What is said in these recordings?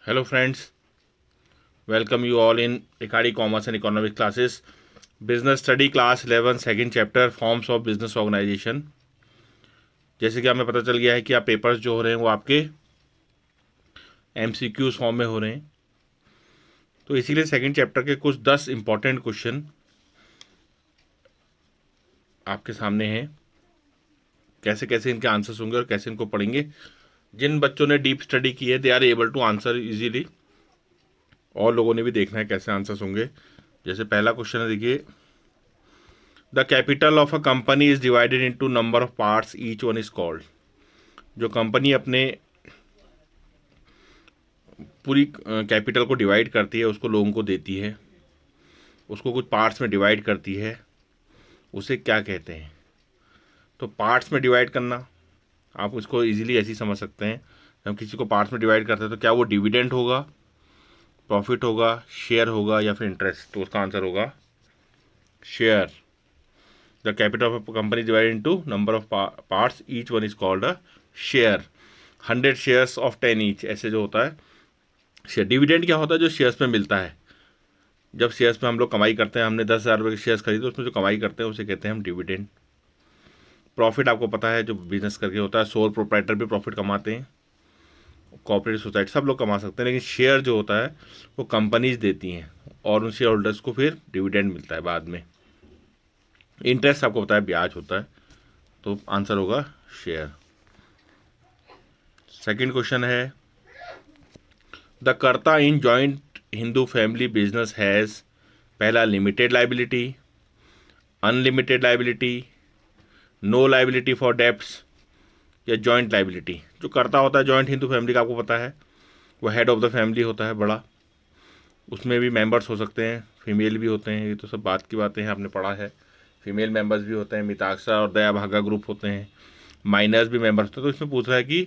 Hello friends, welcome you all in Ikari Commerce and Economics classes. Business Study Class 11 second chapter Forms of Business Organization. जैसे कि हमें पता चल गया है कि आप पेपर्स जो हो रहे हैं वो आपके MCQs फॉर्म में हो रहे हैं, तो इसीलिए सेकंड चैप्टर के कुछ 10 इंपॉर्टेंट क्वेश्चन आपके सामने हैं। कैसे कैसे इनके आंसर्स होंगे और कैसे इनको पढ़ेंगे। जिन बच्चों ने डीप स्टडी की है they are able to answer easily, और लोगों ने भी देखना है कैसे आंसर्स होंगे। जैसे पहला क्वेश्चन है, देखिए, the capital of a company is divided into number of parts, each one is called. जो कंपनी अपने पूरी कैपिटल को डिवाइड करती है, उसको लोगों को देती है, उसको कुछ पार्ट्स में डिवाइड करती है, उसे क्या कहते हैं। तो पार्ट्स में डिवाइड करना आप उसको इजीली ऐसे ही समझ सकते हैं। हम किसी को पार्ट्स में डिवाइड करते हैं तो क्या वो डिविडेंड होगा, प्रॉफिट होगा, शेयर होगा या फिर इंटरेस्ट। तो उसका आंसर होगा share. The capital of company divide into number of parts, each one is called a share. 100 shares of 10 each, ऐसे जो होता है शेयर। डिविडेंड क्या होता है? जो शेयर्स में मिलता है। जब शेयर्स में हम लोग कमाई करते हैं, हमने 10,000 रुपये के शेयर्स खरीदे, उसमें जो कमाई करते हैं उसे कहते हैं हम डिविडेंड। प्रॉफिट आपको पता है जो बिजनेस करके होता है, सोल प्रोप्राइटर भी प्रॉफिट कमाते हैं, कोऑपरेटिव सोसाइटी सब लोग कमा सकते हैं, लेकिन शेयर जो होता है वो कंपनीज देती हैं और उन शेयर होल्डर्स को फिर डिविडेंड मिलता है बाद में। इंटरेस्ट आपको पता है ब्याज होता है, तो आंसर होगा शेयर। सेकंड क्वेश्चन है, the karta in joint Hindu family business has, पहला limited liability, unlimited liability, no liability for debts या जॉइंट लाइबिलिटी। जो कर्ता होता है जॉइंट हिंदू फैमिली का, आपको पता है वो हेड ऑफ द फैमिली होता है बड़ा। उसमें भी मेंबर्स हो सकते हैं, फीमेल भी होते हैं, ये तो सब बात की बातें हैं, आपने पढ़ा है। फीमेल मेंबर्स भी होते हैं, मिताक्षरा और दया भागा ग्रुप होते हैं, माइनर्स भी मेंबर्स होते हैं। तो इसमें पूछ रहा है कि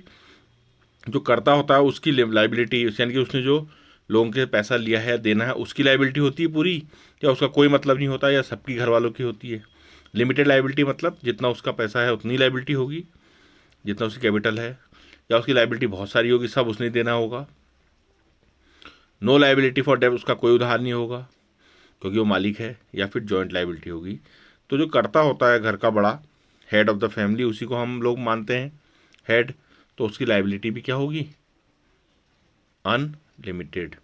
जो कर्ता होता है उसकी लाइबिलिटी, यानी कि उसने जो लोगों के पैसा लिया है देना है उसकी लाइबिलिटी होती है पूरी, या उसका कोई मतलब नहीं होता, या सबकी घर वालों की होती है। लिमिटेड लाइबिलिटी मतलब जितना उसका पैसा है उतनी लाइबिलिटी होगी, जितना उसकी कैपिटल है, या उसकी लाइबिलिटी बहुत सारी होगी, सब उसने देना होगा। नो लाइबिलिटी फॉर डेब्ट, उसका कोई उधार नहीं होगा क्योंकि वो मालिक है, या फिर जॉइंट लाइबिलिटी होगी। तो जो कर्ता होता है घर का बड़ा, हेड ऑफ द फैमिली, उसी को हम लोग मानते हैं हेड, तो उसकी लाइबिलिटी भी क्या होगी? अनलिमिटेड।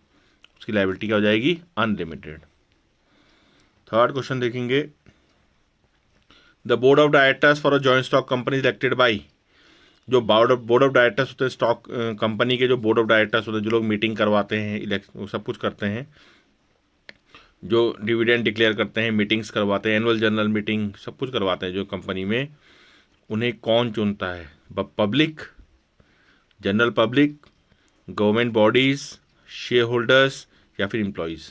उसकी लाइबिलिटी क्या हो जाएगी? अनलिमिटेड। थर्ड क्वेश्चन देखेंगे, the board of directors for a joint stock company elected by. जो बोर्ड ऑफ डायरेक्टर्स होते हैं स्टॉक कंपनी के, जो बोर्ड ऑफ डायरेक्टर्स होते हैं, जो लोग मीटिंग करवाते हैं, इलेक्शन सब कुछ करते हैं, जो डिविडेंड डिक्लेयर करते हैं, मीटिंग्स करवाते हैं, एनुअल जनरल मीटिंग सब कुछ करवाते हैं जो कंपनी में, उन्हें कौन चुनता है? Public, general public, government bodies, share holders या फिर एम्प्लॉयज़।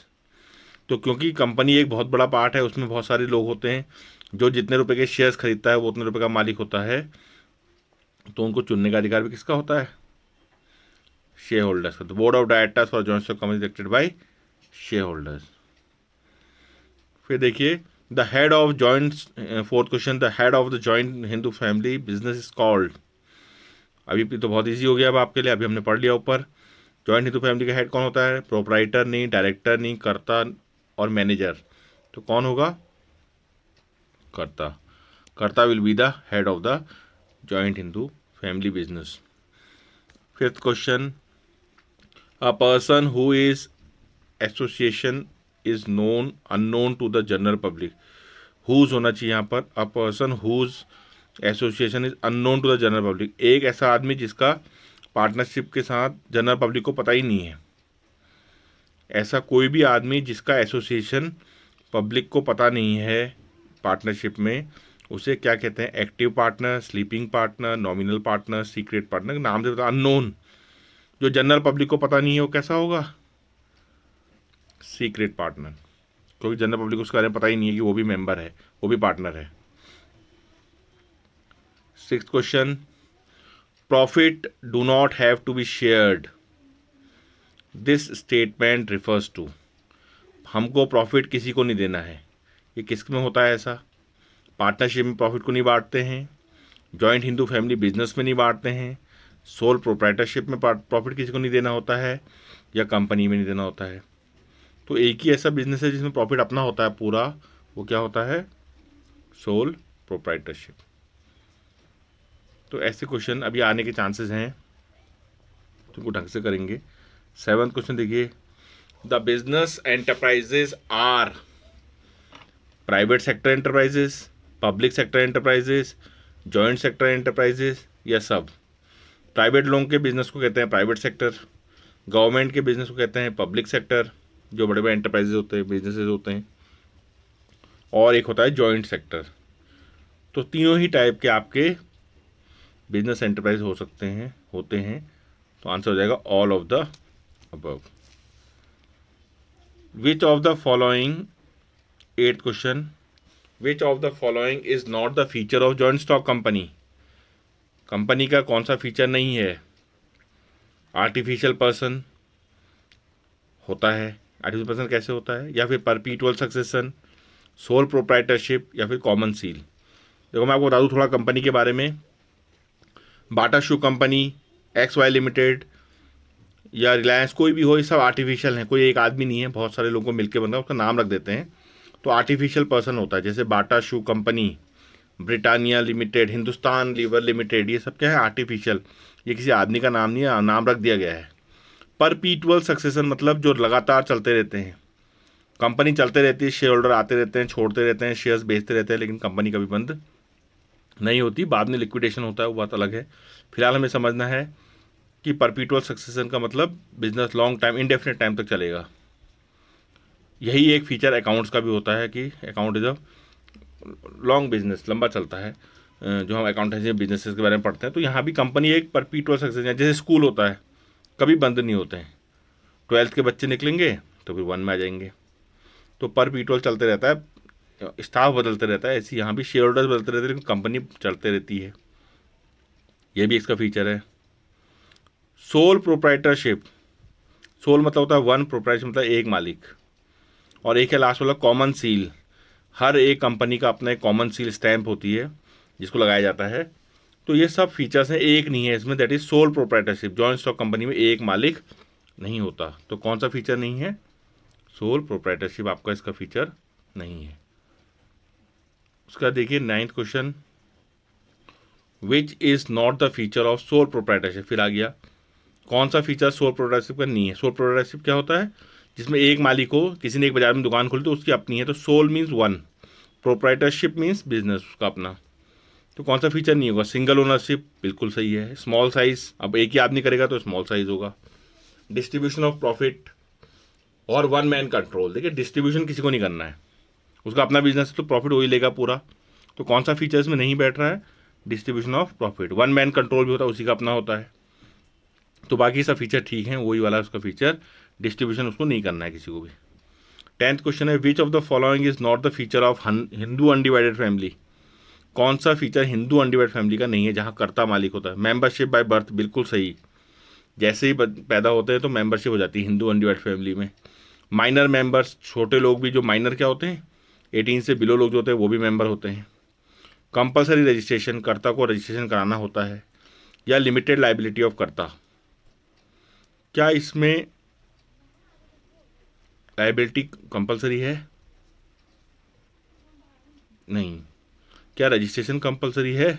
तो क्योंकि कंपनी एक बहुत बड़ा पार्ट है, उसमें बहुत सारे लोग होते हैं, जो जितने रुपए के शेयर्स खरीदता है वो उतने रुपए का मालिक होता है, तो उनको चुनने का अधिकार भी किसका होता है? शेयर होल्डर्स का। तो board of directors for joint stock company elected by share holders. फिर देखिए, the head of joint, fourth question, the head of the joint Hindu family business is called. अभी तो बहुत ईजी हो गया अब आपके लिए, अभी हमने पढ़ लिया ऊपर। जॉइंट हिंदू फैमिली का हेड कौन होता है? प्रोपराइटर नहीं, डायरेक्टर नहीं, कर्ता और मैनेजर। तो कौन होगा? कर्ता। कर्ता will be the head of the joint Hindu family business. Fifth question, a person who is association is known unknown to the general public. Whose होना चाहिए यहाँ पर, a person whose association is unknown to the general public. एक ऐसा आदमी जिसका partnership के साथ जनरल पब्लिक को पता ही नहीं है। ऐसा कोई भी आदमी जिसका एसोसिएशन पब्लिक को पता नहीं है पार्टनरशिप में, उसे क्या कहते हैं? Active partner, sleeping partner, nominal partner, secret partner. नाम से बता, अननोन। जो जनरल पब्लिक को पता नहीं है वो कैसा होगा? सीक्रेट पार्टनर, क्योंकि जनरल पब्लिक को उसके बारे में पता ही नहीं है कि वो भी मेंबर है, वो भी पार्टनर है। Sixth question, profit do not have to be shared, this statement refers to. हमको प्रॉफिट किसी को नहीं देना है, ये किस में होता है ऐसा? पार्टनरशिप में प्रॉफिट को नहीं बांटते हैं, जॉइंट हिंदू फैमिली बिजनेस में नहीं बांटते हैं, सोल प्रोप्राइटरशिप में प्रॉफिट किसी को नहीं देना होता है या कंपनी में नहीं देना होता है। तो एक ही ऐसा बिजनेस है जिसमें प्रॉफिट अपना होता है पूरा, वो क्या होता है? Sole proprietorship. तो ऐसे क्वेश्चन अभी आने के चांसेस हैं, तुमको ढंग से करेंगे। 7th क्वेश्चन देखिए, the business enterprises are private sector enterprises, public sector enterprises, joint sector enterprises या सब। प्राइवेट लोगों के बिजनेस को कहते हैं प्राइवेट सेक्टर, गवर्नमेंट के बिजनेस को कहते हैं पब्लिक सेक्टर, जो बड़े बड़े एंटरप्राइजेज होते हैं, बिजनेसेस होते हैं, और एक होता है जॉइंट सेक्टर। तो तीनों ही टाइप के आपके बिजनेस एंटरप्राइज हो सकते हैं, होते हैं। तो आंसर हो जाएगा all of the above. Which of the following, 8th question, which of the following is not the feature of joint stock company. Company का कौन सा फीचर नहीं है? आर्टिफिशियल पर्सन होता है, आर्टिफिशियल पर्सन कैसे होता है? या फिर परपीटुअल सक्सेशन, सोल प्रोप्राइटरशिप या फिर कॉमन सील। देखो मैं आपको बता दूँ थोड़ा कंपनी के बारे में। बाटा शू कंपनी, XY लिमिटेड या रिलायंस, कोई भी हो, ये सब आर्टिफिशियल हैं। कोई एक आदमी नहीं है, बहुत सारे लोगों को मिलकर बन रहा है, उसका नाम रख देते हैं। तो आर्टिफिशियल पर्सन होता है, जैसे Bata shoe company, Britannia limited, Hindustan Lever limited, ये सब क्या है? आर्टिफिशियल। ये किसी आदमी का नाम नहीं है, नाम रख दिया गया है। परपीटुअल सक्सेशन मतलब जो लगातार चलते रहते हैं, कंपनी चलते रहती है, शेयर होल्डर आते रहते हैं, छोड़ते रहते हैं, शेयर्स बेचते रहते हैं, लेकिन कंपनी कभी बंद नहीं होती। बाद में लिक्विडेशन होता है, वो बात अलग है। फिलहाल हमें समझना है कि परपीटुअल सक्सेशन का मतलब business long time, indefinite time तक चलेगा। यही एक फीचर अकाउंट्स का भी होता है कि account is a long business, लंबा चलता है। जो हम अकाउंटेंसी बिजनेसेस के बारे में पढ़ते हैं, तो यहाँ भी कंपनी एक परपीटुअल सक्सेशन है। जैसे स्कूल होता है, कभी बंद नहीं होते हैं। 12th के बच्चे निकलेंगे तो फिर 1 में आ जाएंगे। तो परपीटुअल चलते रहता है, स्टाफ बदलते रहता है। ऐसे यहाँ भी शेयर होल्डर्स बदलते रहते हैं, लेकिन कंपनी चलते रहती है। ये भी इसका फीचर है। सोल प्रोप्राइटरशिप, सोल मतलब होता है वन, प्रोप्राइटरशिप मतलब एक मालिक, और एक है लास्ट वाला कॉमन सील। हर एक कंपनी का अपना एक कॉमन सील स्टैंप होती है जिसको लगाया जाता है। तो ये सब फीचर्स हैं, एक नहीं है इसमें, that is sole proprietorship. Joint stock company में एक मालिक नहीं होता। तो कौन सा फीचर नहीं है? सोल प्रोप्राइटरशिप आपका इसका फीचर नहीं है। उसका देखिए 9th question, which is not the feature of sole proprietorship. फिर आ गया कौन सा फीचर सोल प्रोप्राइटरशिप का नहीं है। सोल प्रोप्राइटरशिप क्या होता है? जिसमें एक मालिक हो, किसी ने एक बाजार में दुकान खोली तो उसकी अपनी है, तो sole means one, proprietorship means business उसका अपना। तो कौन सा फीचर नहीं होगा? सिंगल ओनरशिप, बिल्कुल सही है। स्मॉल साइज, अब एक ही आदमी करेगा तो स्मॉल साइज होगा। डिस्ट्रीब्यूशन ऑफ प्रॉफिट और वन मैन कंट्रोल। देखिए डिस्ट्रीब्यूशन किसी को नहीं करना है, उसका अपना बिजनेस है तो प्रॉफिट वही लेगा पूरा। तो कौन सा फीचर इसमें नहीं बैठ रहा है? Distribution of profit. One man control भी होता है, उसी का अपना होता है। तो बाकी सब फीचर ठीक हैं, वही वाला उसका फीचर, डिस्ट्रीब्यूशन उसको नहीं करना है किसी को भी। 10th क्वेश्चन है, which of the following is not the feature of Hindu undivided family. कौन सा फीचर हिंदू अनडिवाइडेड फैमिली का नहीं है जहाँ कर्ता मालिक होता है? मेंबरशिप बाय बर्थ, बिल्कुल सही। जैसे ही पैदा होते हैं तो मेंबरशिप हो जाती है हिंदू अनडिवाइडेड फैमिली में। माइनर मेंबर्स, छोटे लोग भी, जो माइनर क्या होते हैं, 18 से बिलो लोग जो होते हैं वो भी मेंबर होते हैं। कंपलसरी रजिस्ट्रेशन, कर्ता को रजिस्ट्रेशन कराना होता है। या लिमिटेड लाइबिलिटी ऑफ कर्ता, क्या इसमें लाइबिलिटी कंपलसरी है? नहीं। क्या रजिस्ट्रेशन कंपलसरी है?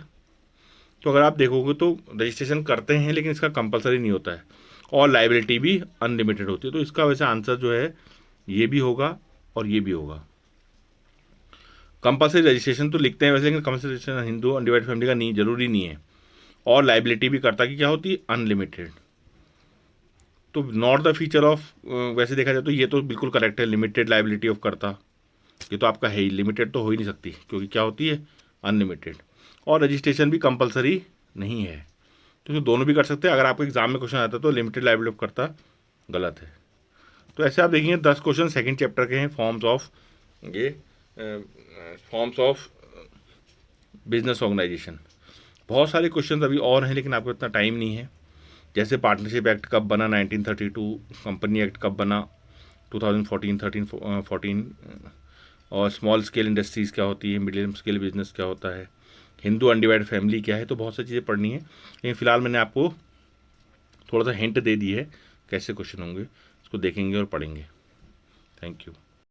तो अगर आप देखोगे तो रजिस्ट्रेशन करते हैं, लेकिन इसका कंपलसरी नहीं होता है, और लाइबिलिटी भी अनलिमिटेड होती है। तो इसका वैसे आंसर जो है ये भी होगा और ये भी होगा। कंपलसरी रजिस्ट्रेशन तो लिखते हैं वैसे, लेकिन compulsory registration Hindu undivided family का नहीं, जरूरी नहीं है। और लाइबिलिटी भी करता की क्या होती है? अनलिमिटेड। तो नॉट द फीचर ऑफ, वैसे देखा जाए तो ये तो बिल्कुल करेक्ट है, लिमिटेड लाइबिलिटी ऑफ करता, ये तो आपका है ही, लिमिटेड तो हो ही नहीं सकती, क्योंकि क्या होती है? अनलिमिटेड। और रजिस्ट्रेशन भी कंपलसरी नहीं है, तो ये दोनों भी कर सकते हैं। अगर आपको एग्जाम में क्वेश्चन आता है तो लिमिटेड लाइबिलिटी ऑफ करता गलत है। तो ऐसे आप देखेंगे 10 क्वेश्चन सेकंड चैप्टर के हैं, फॉर्म्स ऑफ, ये फॉर्म्स ऑफ बिजनेस ऑर्गेनाइजेशन। बहुत सारे क्वेश्चन अभी और हैं, लेकिन आपको इतना टाइम नहीं है। जैसे पार्टनरशिप एक्ट कब बना 1932, कंपनी एक्ट कब बना 2014 और स्मॉल स्केल इंडस्ट्रीज़ क्या होती है, मीडियम स्केल बिजनेस क्या होता है, हिंदू अनडिवाइडेड फैमिली क्या है। तो बहुत सारी चीज़ें पढ़नी है, लेकिन फ़िलहाल मैंने आपको थोड़ा सा हिंट दे दी है कैसे क्वेश्चन होंगे, इसको देखेंगे और पढ़ेंगे। Thank you.